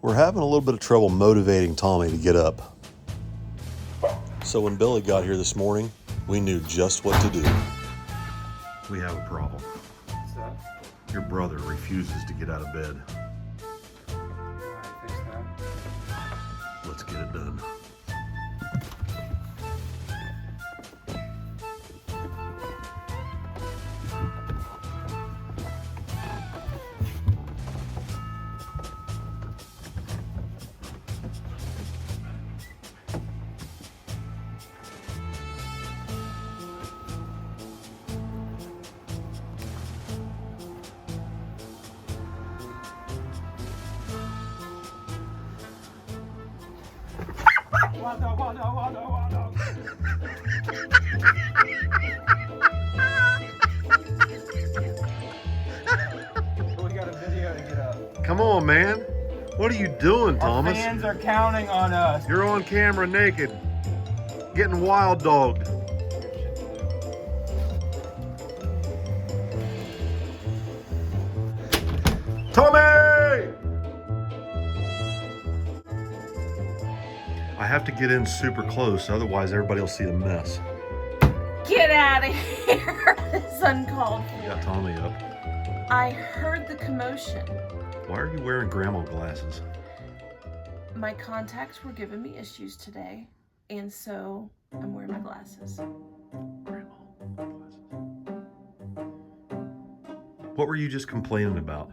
We're having a little bit of trouble motivating Tommy to get up. So when Billy got here this morning, we knew just what to do. We have a problem. What's that? Your brother refuses to get out of bed. I fix that. Let's get it done. We got a video to get up. Come on, man. What are you doing, Thomas? Our fans are counting on us. You're on camera naked, getting wild dogged. Tommy! I have to get in super close, otherwise everybody will see the mess. Get out of here. It's uncalled You for. got Tommy up. I heard the commotion. Why are you wearing grandma glasses? My contacts were giving me issues today, and so I'm wearing my glasses. Grandma glasses. What were you just complaining about?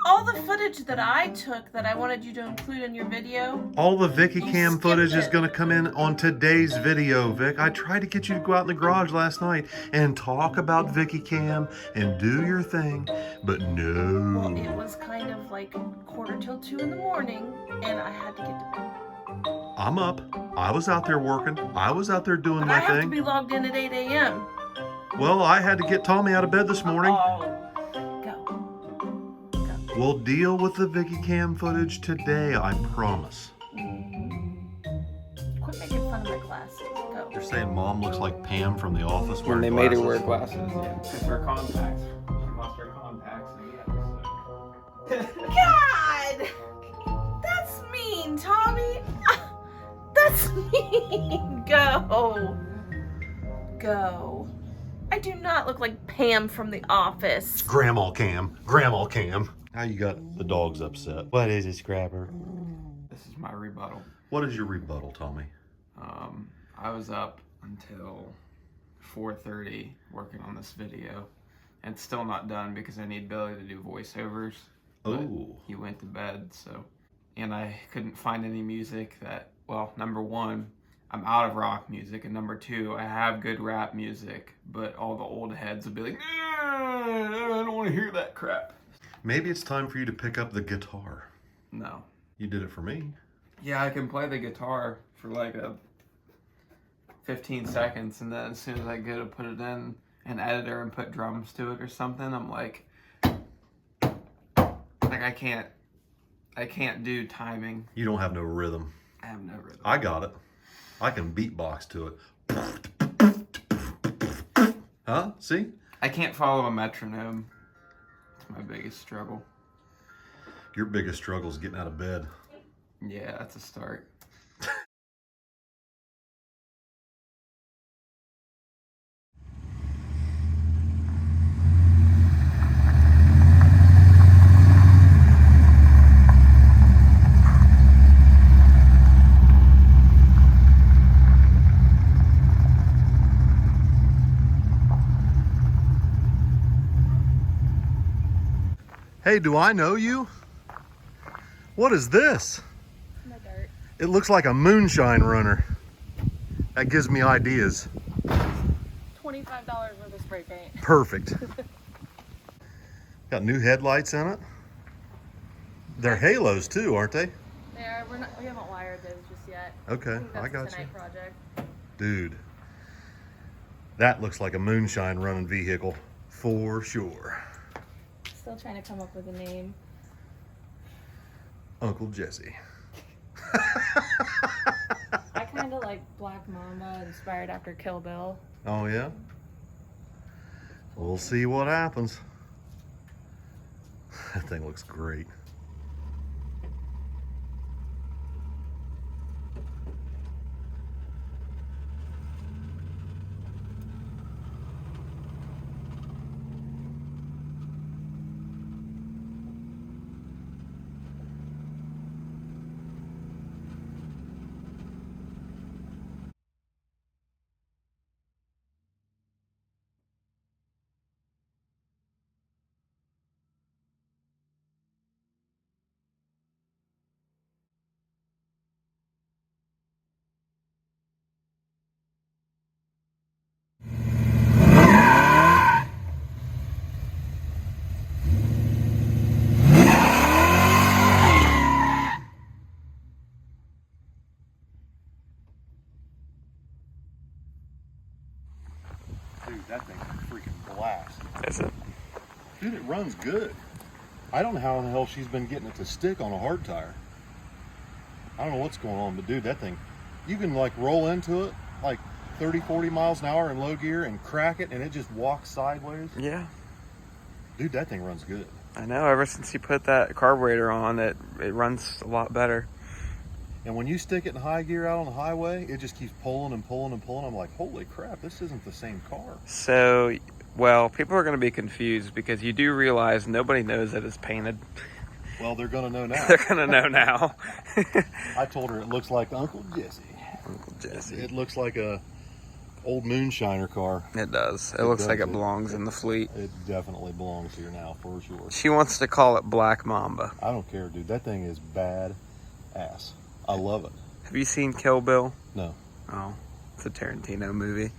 All the footage that I took that I wanted you to include in your video. All the Vícki You cam skipped footage is it. going to come in on today's video, Vic. I tried to get you to go out in the garage last night and talk about Vícki cam and do your thing, but no. Well, it was kind of like 1:45 in the morning, and I had to get to bed. I'm up. I was out there working. I was out there doing But my I have to thing. be logged in at 8 a.m. Well, I had to get Tommy out of bed this morning. Go. We'll deal with the Vícki cam footage today, I promise. Quit making fun of my glasses. Go. You're saying Mom looks like Pam from The Office When wearing they made her wear glasses? glasses, it's her contacts. She lost her contacts in the episode. God! That's mean, Tommy. That's mean. Go. Go. I do not look like Pam from The Office. Grandma cam. Grandma cam. Now you got the dogs upset. What is it, Scrapper? This is my rebuttal. What is your rebuttal, Tommy? I was up until 4:30 working on this video, and it's still not done because I need Billy to do voiceovers. But Oh. he went to bed, so, and I couldn't find any music that, well, number one, I'm out of rock music, and number two, I have good rap music, but all the old heads would be like, I don't want to hear that crap. Maybe it's time for you to pick up the guitar. No. You did it for me. Yeah, I can play the guitar for like a 15 seconds, and then as soon as I go to put it in an editor and put drums to it or something, I'm like I can't do timing. You don't have no rhythm. I have no rhythm. I got it. I can beatbox to it. Huh? See? I can't follow a metronome. It's my biggest struggle. Your biggest struggle is getting out of bed. Yeah, that's a start. Hey, do I know you? What is this? My dirt. It looks like a moonshine runner. That gives me ideas. $25 worth of spray paint. Perfect. Got new headlights in it. They're halos too, aren't they? They are. We haven't wired those just yet. Okay, think I that's got a you. tonight project. Dude, that looks like a moonshine running vehicle for sure. Still trying to come up with a name. Uncle Jesse. I kind of like Black Mamba, inspired after Kill Bill. Oh yeah? We'll see what happens. That thing looks great. Dude, it runs good. I don't know how in the hell she's been getting it to stick on a hard tire. I don't know what's going on, but dude, that thing, you can like roll into it like 30, 40 miles an hour in low gear and crack it and it just walks sideways. Yeah. Dude, that thing runs good. I know, ever since you put that carburetor on, it runs a lot better. And when you stick it in high gear out on the highway, it just keeps pulling and pulling and pulling. I'm like, holy crap, this isn't the same car. So, well, people are going to be confused because you do realize nobody knows that it's painted. Well, they're going to know now. They're going to know now. I told her it looks like Uncle Jesse. Uncle Jesse. It looks like a old moonshiner car. It does. It looks like it belongs in the fleet. It definitely belongs here now, for sure. She wants to call it Black Mamba. I don't care, dude. That thing is bad ass. I love it. Have you seen Kill Bill? No. Oh, it's a Tarantino movie.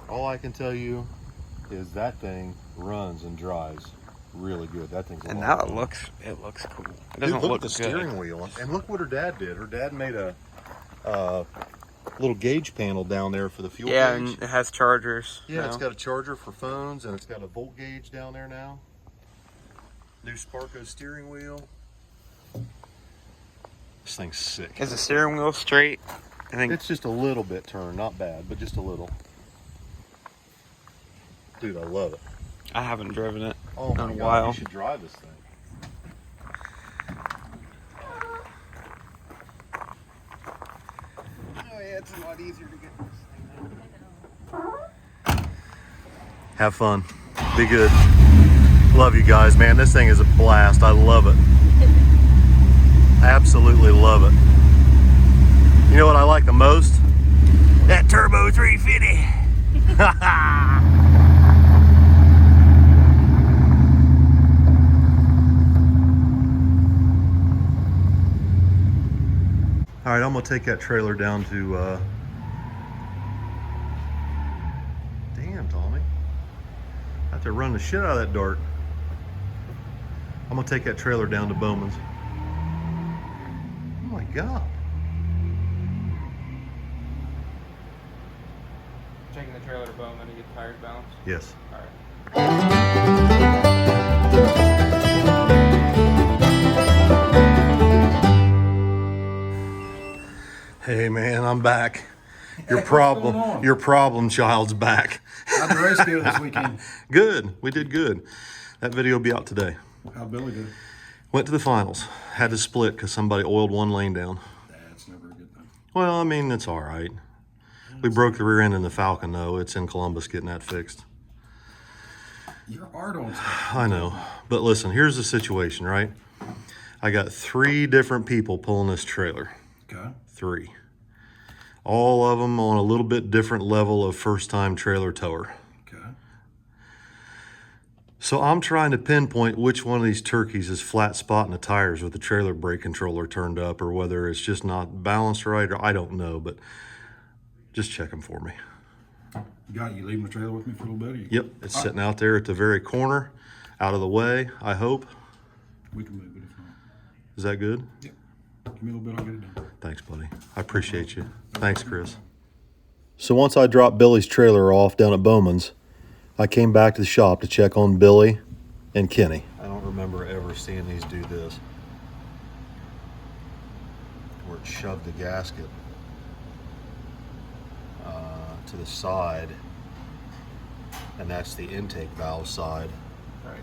All I can tell you is that thing runs and drives really good. That thing's a And lot now of fun. it looks cool. It Dude, doesn't look look at the good. steering wheel. And look what her dad did. Her dad made a little gauge panel down there for the fuel Yeah, gauge. and it has chargers. Yeah, it's now. got a charger for phones, and it's got a volt gauge down there now. New Sparco steering wheel. This thing's sick. Is the steering wheel straight? I think It's just a little bit turned, not bad, but just a little. Dude, I love it. I haven't driven it Oh my in a God, while. you should drive this thing. Oh yeah, it's a lot easier to get this thing. Have fun. Be good. Love you guys, man. This thing is a blast. I love it. Absolutely love it. You know what I like the most? That Turbo 350. All right, I'm gonna take that trailer down to, damn, Tommy. I have to run the shit out of that dart. I'm gonna take that trailer down to Bowman's. Oh my God. Taking the trailer to Bowman to get tires balanced. Yes. All right. Hey man, I'm back. Your problem child's back. How'd the race go this weekend? Good, we did good. That video will be out today. How'd Billy do? Went to the finals. Had to split because somebody oiled one lane down. That's never a good thing. Well, I mean, it's all right. We broke the rear end in the Falcon though. It's in Columbus getting that fixed. You're hard on stuff. I know, but listen, here's the situation, right? I got 3 different people pulling this trailer. Okay. 3. All of them on a little bit different level of first-time trailer tower. Okay. So I'm trying to pinpoint which one of these turkeys is flat spotting the tires with the trailer brake controller turned up, or whether it's just not balanced right, or I don't know, but just check them for me. You leaving the trailer with me for a little bit? Or you... Yep, it's sitting out there at the very corner, out of the way, I hope. We can move it if not. Is that good? Yep. Give me a little bit, I'll get it done. Thanks, buddy. I appreciate you. Thanks, Chris. So once I dropped Billy's trailer off down at Bowman's, I came back to the shop to check on Billy and Kenny. I don't remember ever seeing these do this, where it shoved the gasket to the side, and that's the intake valve side. Right.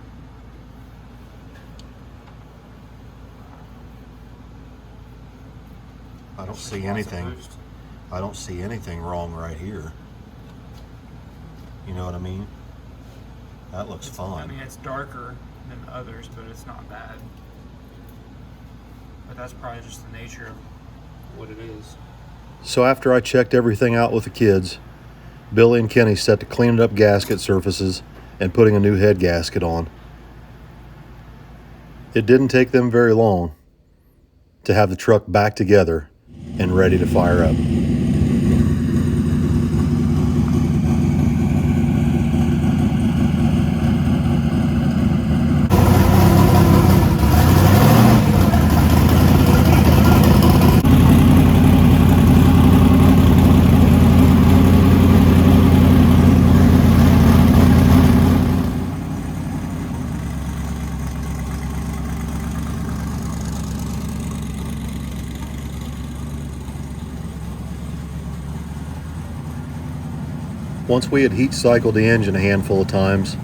I don't see anything. I don't see anything wrong right here. You know what I mean? That looks I fine. mean, it's darker than the others, but it's not bad. But that's probably just the nature of what it is. So after I checked everything out with the kids, Billy and Kenny set to cleaning up gasket surfaces and putting a new head gasket on. It didn't take them very long to have the truck back together and ready to fire up. Once we had heat cycled the engine a handful of times,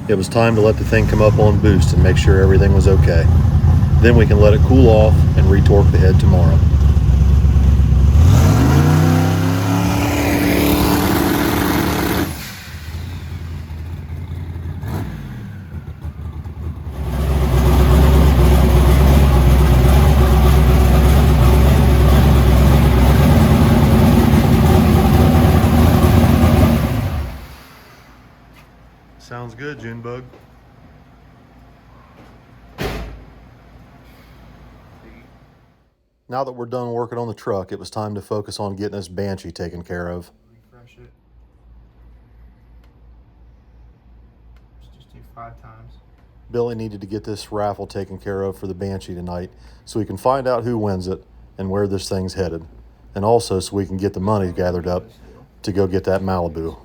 it was time to let the thing come up on boost and make sure everything was okay. Then we can let it cool off and retorque the head tomorrow. Sounds good, Junebug. Now that we're done working on the truck, it was time to focus on getting this Banshee taken care of. Refresh it. Let's just do 5 times. Billy needed to get this raffle taken care of for the Banshee tonight so we can find out who wins it and where this thing's headed. And also so we can get the money gathered up to go get that Malibu.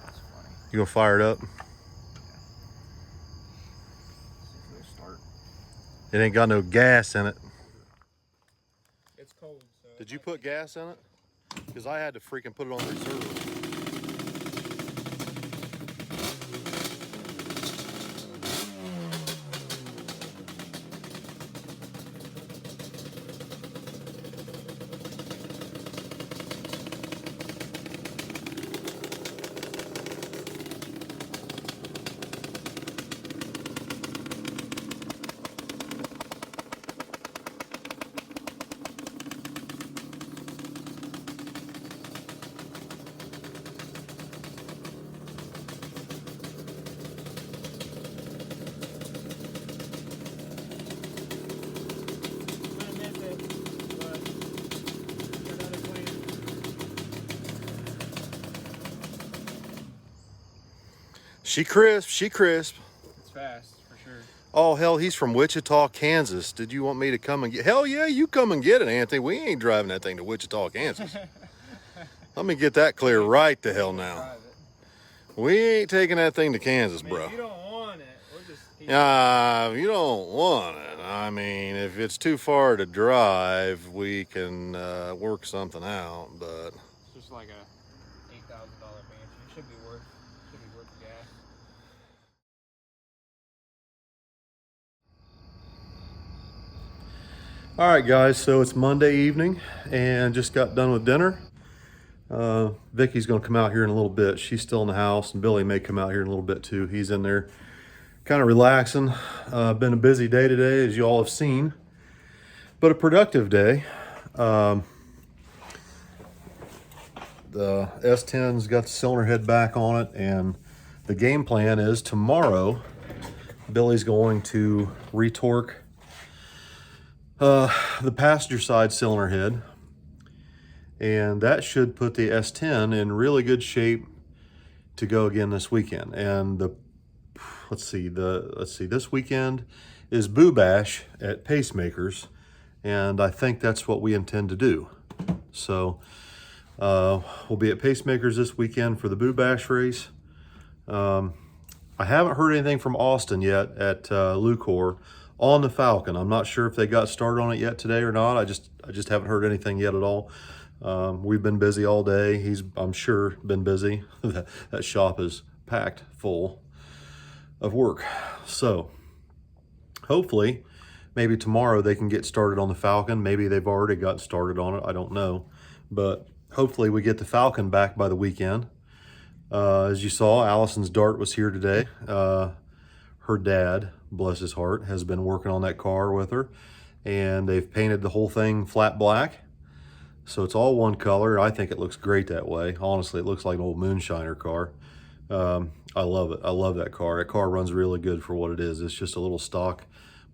That's funny. You gonna fire it up? See if it'll start. It ain't got no gas in it. It's cold, so. Did you put gas in it? Because I had to freaking put it on reserve. She crisp, she crisp. It's fast, for sure. Oh, hell, he's from Wichita, Kansas. Did you want me to come and get... Hell yeah, you come and get it, Anthony. We ain't driving that thing to Wichita, Kansas. Let me get that clear right the hell now. We ain't taking that thing to Kansas, bro. If you don't want it, we'll just keep If you don't want it, I mean, if it's too far to drive, we can work something out, but... It's just like a $8,000 Banshee. It should be worth the gas. All right, guys, so it's Monday evening and just got done with dinner. Vicky's gonna come out here in a little bit. She's still in the house, and Billy may come out here in a little bit too. He's in there kind of relaxing. Been a busy day today, as you all have seen, but a productive day. The S10's got the cylinder head back on it, and the game plan is tomorrow Billy's going to retorque the passenger side cylinder head, and that should put the S10 in really good shape to go again this weekend. And let's see, this weekend is Boo Bash at Pacemakers, and I think that's what we intend to do. So we'll be at Pacemakers this weekend for the Boo Bash race. I haven't heard anything from Austin yet at Lucor on the Falcon. I'm not sure if they got started on it yet today or not. I just haven't heard anything yet at all. We've been busy all day. He's, I'm sure, been busy. That shop is packed full of work. So hopefully maybe tomorrow they can get started on the Falcon. Maybe they've already got started on it. I don't know. But hopefully we get the Falcon back by the weekend. As you saw, Allison's Dart was here today. Her dad, bless his heart, has been working on that car with her, and they've painted the whole thing flat black. So it's all one color. I think it looks great that way. Honestly, it looks like an old moonshiner car. I love it. I love that car. That car runs really good for what it is. It's just a little stock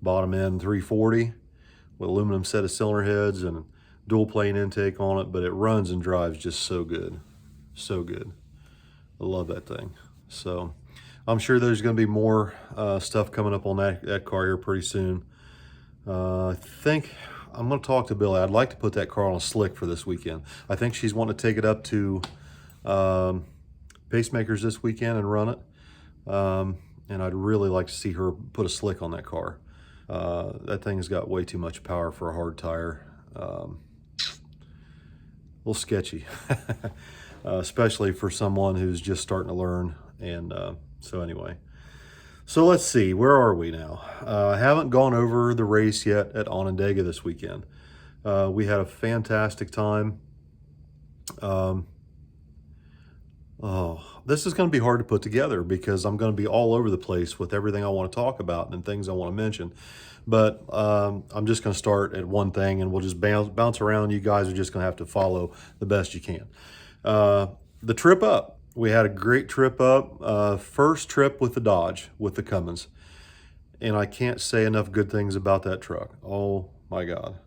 bottom end 340 with aluminum set of cylinder heads and dual plane intake on it, but it runs and drives just so good. So good. I love that thing. So I'm sure there's going to be more stuff coming up on that car here pretty soon. I think I'm going to talk to Billy. I'd like to put that car on a slick for this weekend. I think she's wanting to take it up to Pacemakers this weekend and run it. And I'd really like to see her put a slick on that car. That thing's got way too much power for a hard tire. A little sketchy. especially for someone who's just starting to learn. And so anyway, so let's see, where are we now? I haven't gone over the race yet at Onondaga this weekend. We had a fantastic time. This is going to be hard to put together because I'm going to be all over the place with everything I want to talk about and things I want to mention. But I'm just going to start at one thing, and we'll just bounce around. You guys are just going to have to follow the best you can. The trip up. We had a great trip up. First trip with the Dodge, with the Cummins. And I can't say enough good things about that truck. Oh, my God.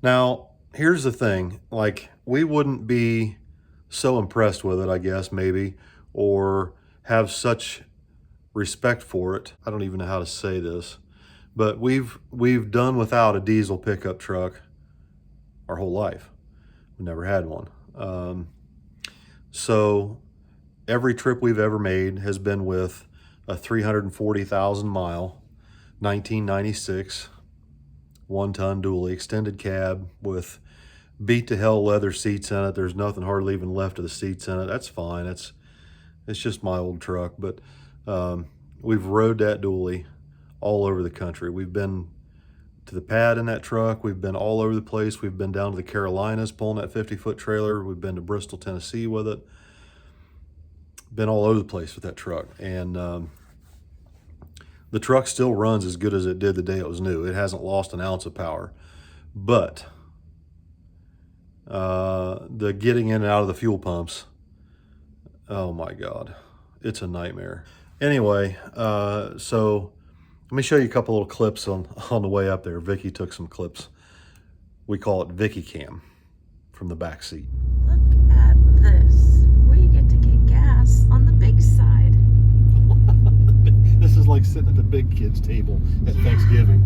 Now, here's the thing. Like, we wouldn't be so impressed with it, I guess, maybe, or have such respect for it. I don't even know how to say this, but we've done without a diesel pickup truck our whole life. We never had one. So every trip we've ever made has been with a 340,000 mile 1996 one-ton dually extended cab with beat to hell leather seats in it. There's nothing hardly even left of the seats in it. That's fine. It's just my old truck. But we've rode that dually all over the country. We've been to the pad in that truck. We've been all over the place. We've been down to the Carolinas pulling that 50-foot trailer. We've been to Bristol, Tennessee with it. Been all over the place with that truck. And the truck still runs as good as it did the day it was new. It hasn't lost an ounce of power. But the getting in and out of the fuel pumps, oh my God, it's a nightmare. Anyway, so let me show you a couple little clips on the way up there. Vícki took some clips. We call it Vícki Cam from the back seat. Look at this. We get to get gas on the big side. This is like sitting at the big kids table at Thanksgiving.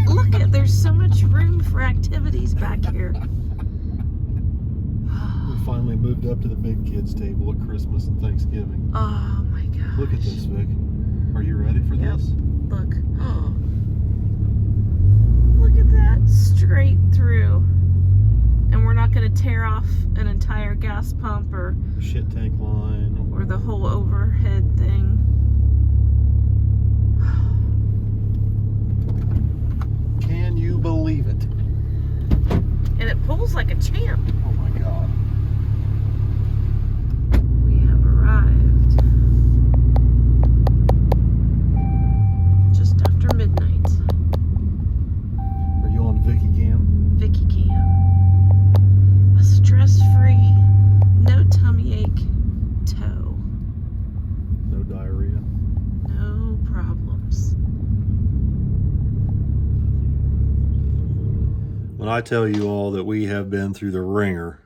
Look at, there's so much room for activities back here. We finally moved up to the big kids table at Christmas and Thanksgiving. Oh my gosh. Look at this, Vic. Are you ready for Yep. this? Look. Look at that. Straight through. And we're not going to tear off an entire gas pump or Shit tank line. the whole overhead thing. Can you believe it? And it pulls like a champ. Oh my God. We have arrived just after midnight. Are you on Vícki Cam? Vícki Cam. A stress-free, no tummy ache tow. No diarrhea. No problems. When I tell you all that we have been through the ringer,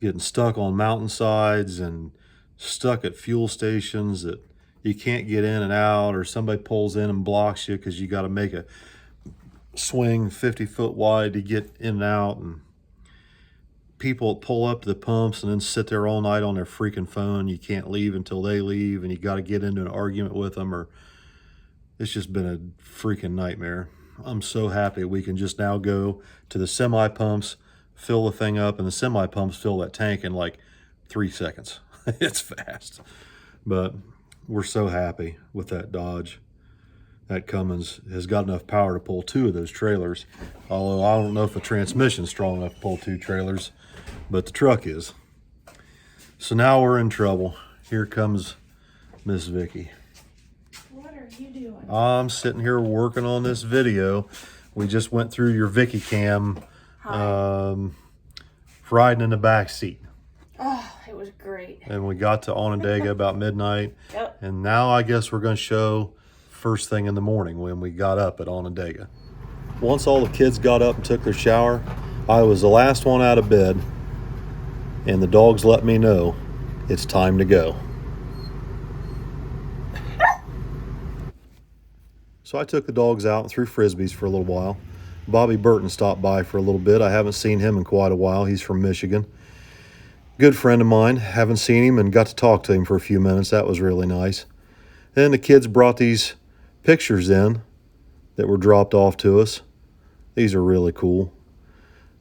getting stuck on mountainsides and stuck at fuel stations that you can't get in and out, or somebody pulls in and blocks you because you got to make a swing 50 foot wide to get in and out, and people pull up to the pumps and then sit there all night on their freaking phone. You can't leave until they leave, and you got to get into an argument with them, or it's just been a freaking nightmare. I'm so happy we can just now go to the semi pumps, fill the thing up, and the semi pumps fill that tank in like 3 seconds. It's fast. But we're so happy with that Dodge. That Cummins has got enough power to pull 2 of those trailers. Although I don't know if the transmission's strong enough to pull 2 trailers, but the truck is. So now we're in trouble. Here comes Miss Vícki. What are you doing? I'm sitting here working on this video. We just went through your Vícki Cam, riding in the back seat. Oh, it was great. And we got to Onondaga about midnight. Yep. And now I guess we're going to show first thing in the morning when we got up at Onondaga. Once all the kids got up and took their shower, I was the last one out of bed, and the dogs let me know it's time to go. So I took the dogs out and threw frisbees for a little while. Bobby Burton stopped by for a little bit. I haven't seen him in quite a while. He's from Michigan. Good friend of mine. Haven't seen him and got to talk to him for a few minutes. That was really nice. Then the kids brought these pictures in that were dropped off to us. These are really cool.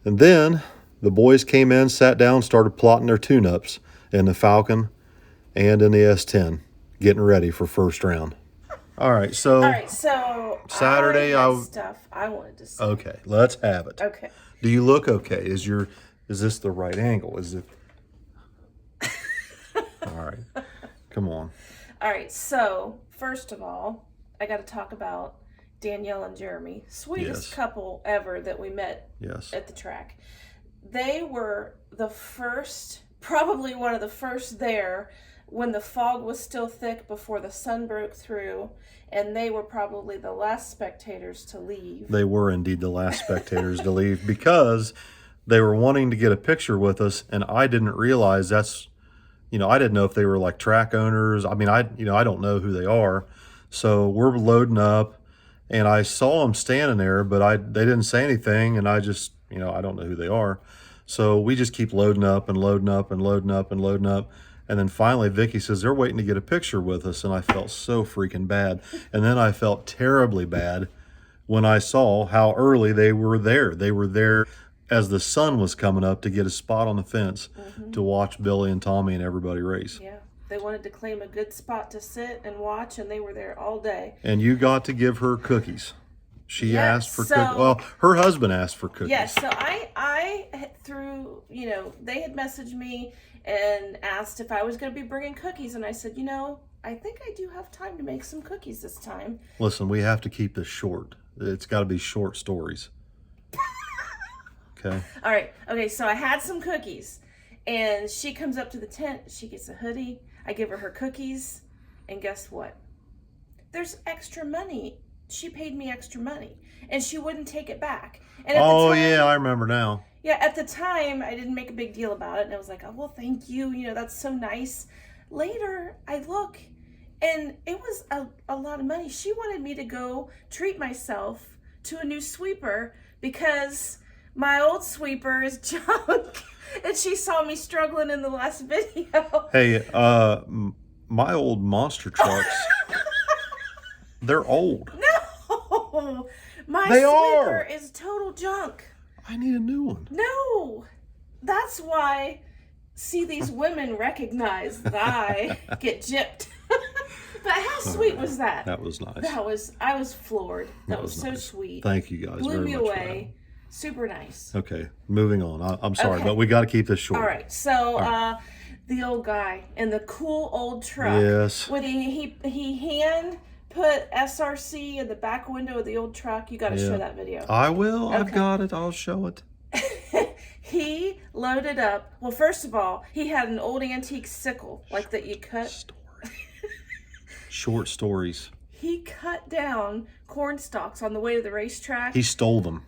And then the boys came in, sat down, started plotting their tune-ups in the Falcon and in the S10, getting ready for first round. All right, so Saturday, I had stuff I wanted to say. okay, let's have it. Okay. Do you look okay? Is this the right angle? Is it? All right, come on. All right, so first of all, I got to talk about Danielle and Jeremy, sweetest Yes. couple ever that we met Yes. at the track. They were the first, probably one of the first there when the fog was still thick before the sun broke through, and they were probably the last spectators to leave. They were indeed the last spectators to leave because they were wanting to get a picture with us, and I didn't realize that's, I didn't know if they were like track owners. I mean, I don't know who they are. So we're loading up, and I saw them standing there, but they didn't say anything, and I just, I don't know who they are. So we just keep loading up and loading up and loading up and loading up. And then finally, Vícki says, they're waiting to get a picture with us. And I felt so freaking bad. And then I felt terribly bad when I saw how early they were there. They were there as the sun was coming up to get a spot on the fence to watch Billy and Tommy and everybody race. Yeah, they wanted to claim a good spot to sit and watch, and they were there all day. And you got to give her cookies. She Yeah, asked for so- cookies. Well, her husband asked for cookies. Yes, so I through, they had messaged me and asked if I was going to be bringing cookies, and I said, I think I do have time to make some cookies this time. Listen, we have to keep this short. It's got to be short stories. Okay. All right. Okay, so I had some cookies, and she comes up to the tent. She gets a hoodie. I give her cookies, and guess what? There's extra money. She paid me extra money, and she wouldn't take it back. And at the time, Yeah, I remember now. Yeah, at the time, I didn't make a big deal about it, and I was like, oh, well, thank you. That's so nice. Later, I look, and it was a lot of money. She wanted me to go treat myself to a new sweeper because my old sweeper is junk, and she saw me struggling in the last video. Hey, my old monster trucks, they're old. No, my They sweeper are. is total junk. I need a new one. No, that's why. See, these women recognize that I get gypped. But how sweet was that? That was nice. I was floored. That was so nice. sweet. Thank you guys Blew very me much away. Super nice. for that. Okay, moving on. I'm sorry, Okay. but we got to keep this short. All right, so the old guy in the cool old truck. Yes. With he hand put SRC in the back window of the old truck. You got to show that video. I will. I've Okay. got it. I'll show it. He loaded up. Well, first of all, he had an old antique sickle like that you cut. Story. Short stories. He cut down corn stalks on the way to the racetrack. He stole them.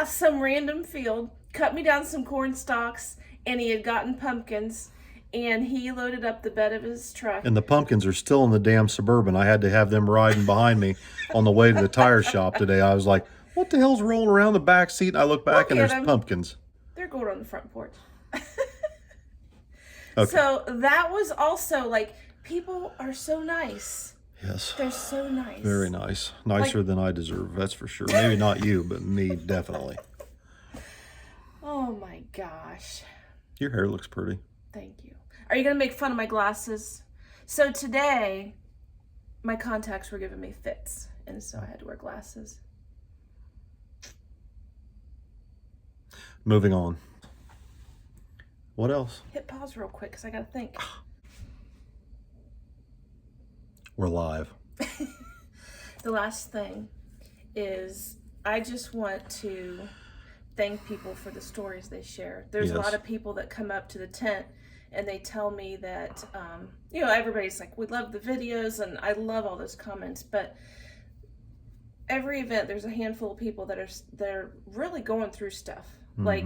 Some random field, cut me down some corn stalks, and he had gotten pumpkins, and he loaded up the bed of his truck. And the pumpkins are still in the damn Suburban. I had to have them riding behind me on the way to the tire shop today. I was like, what the hell's rolling around the back seat? And I look back and Look at there's 'em. pumpkins. They're going on the front porch. Okay. So that was also like, people are so nice. Yes. They're so nice. Very nice. Nicer than I deserve, that's for sure. Maybe not you, but me, definitely. Oh my gosh. Your hair looks pretty. Thank you. Are you going to make fun of my glasses? So today, my contacts were giving me fits, and so I had to wear glasses. Moving on. What else? Hit pause real quick because I got to think. We're live. The last thing is I just want to thank people for the stories they share. There's a Yes. lot of people that come up to the tent and they tell me that, everybody's like, we love the videos, and I love all those comments, but every event, there's a handful of people they're really going through stuff. Like,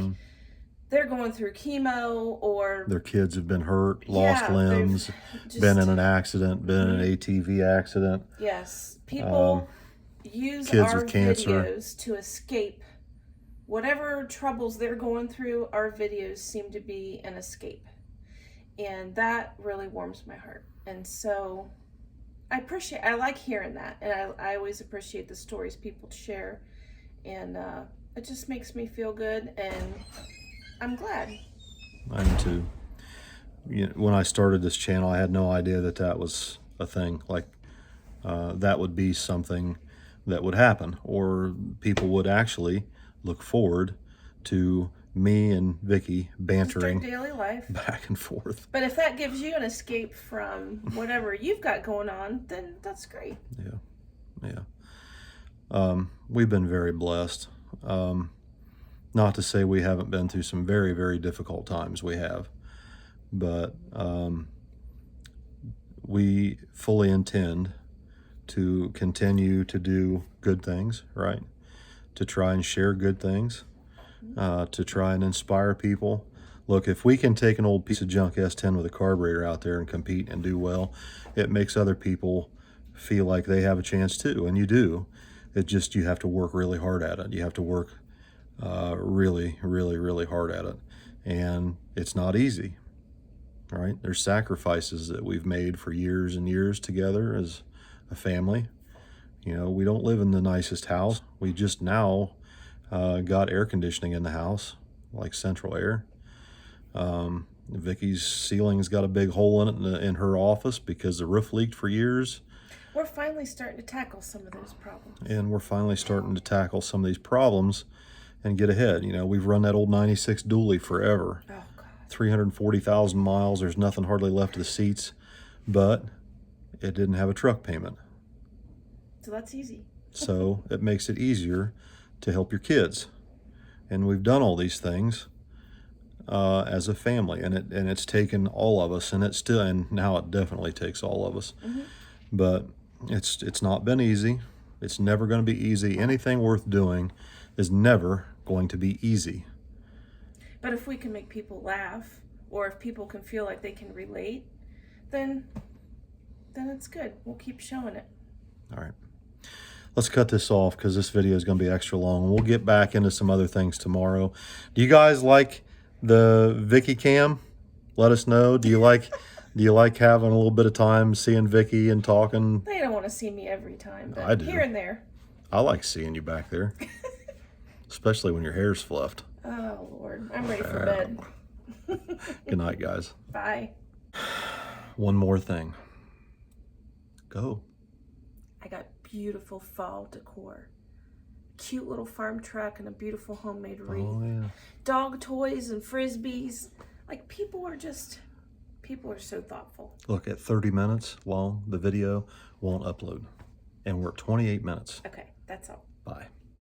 they're going through chemo, or Their kids have been hurt, lost Yeah, limbs, just- been in an accident, been in an ATV accident. yes, people use kids our with cancer. videos to escape whatever troubles they're going through. Our videos seem to be an escape, and that really warms my heart. And so I like hearing that, and I always appreciate the stories people share, and it just makes me feel good. And I'm glad. I am too. You know, when I started this channel, I had no idea that that was a thing. Like, that would be something that would happen, or people would actually look forward to me and Vícki Just our bantering daily life. back and forth. But if that gives you an escape from whatever you've got going on, then that's great. We've been very blessed. Not to say we haven't been through some very, very difficult times. We have. But we fully intend to continue to do good things, right? To try and share good things, to try and inspire people. Look, if we can take an old piece of junk S10 with a carburetor out there and compete and do well, it makes other people feel like they have a chance too, and you do. It just, you have to work really hard at it. You have to work really, really, really hard at it. And it's not easy, right? There's sacrifices that we've made for years and years together as a family. You know, we don't live in the nicest house. We just now got air conditioning in the house, like central air. Vicky's ceiling's got a big hole in it in her office because the roof leaked for years. We're finally starting to tackle some of those problems. And we're finally starting to tackle some of these problems and get ahead. You know, we've run that old 96 dually forever. Oh, God. 340,000 miles. There's nothing hardly left of the seats, but it didn't have a truck payment. So that's easy. So it makes it easier to help your kids. And we've done all these things as a family, and it's taken all of us, and now it definitely takes all of us. Mm-hmm. But it's not been easy. It's never going to be easy. Anything worth doing is never going to be easy. But if we can make people laugh, or if people can feel like they can relate, then it's good. We'll keep showing it. All right. Let's cut this off because this video is going to be extra long. We'll get back into some other things tomorrow. Do you guys like the Vícki cam? Let us know. Do you like having a little bit of time seeing Vícki and talking? They don't want to see me every time, but I do. here and there. I like seeing you back there, especially when your hair's fluffed. Oh, Lord. I'm ready for bed. Good night, guys. Bye. One more thing. Go. I got beautiful fall decor. Cute little farm truck and a beautiful homemade wreath. Oh, yeah. Dog toys and frisbees. Like, people are so thoughtful. Look, at 30 minutes long, the video won't upload. And we're at 28 minutes. Okay, that's all. Bye.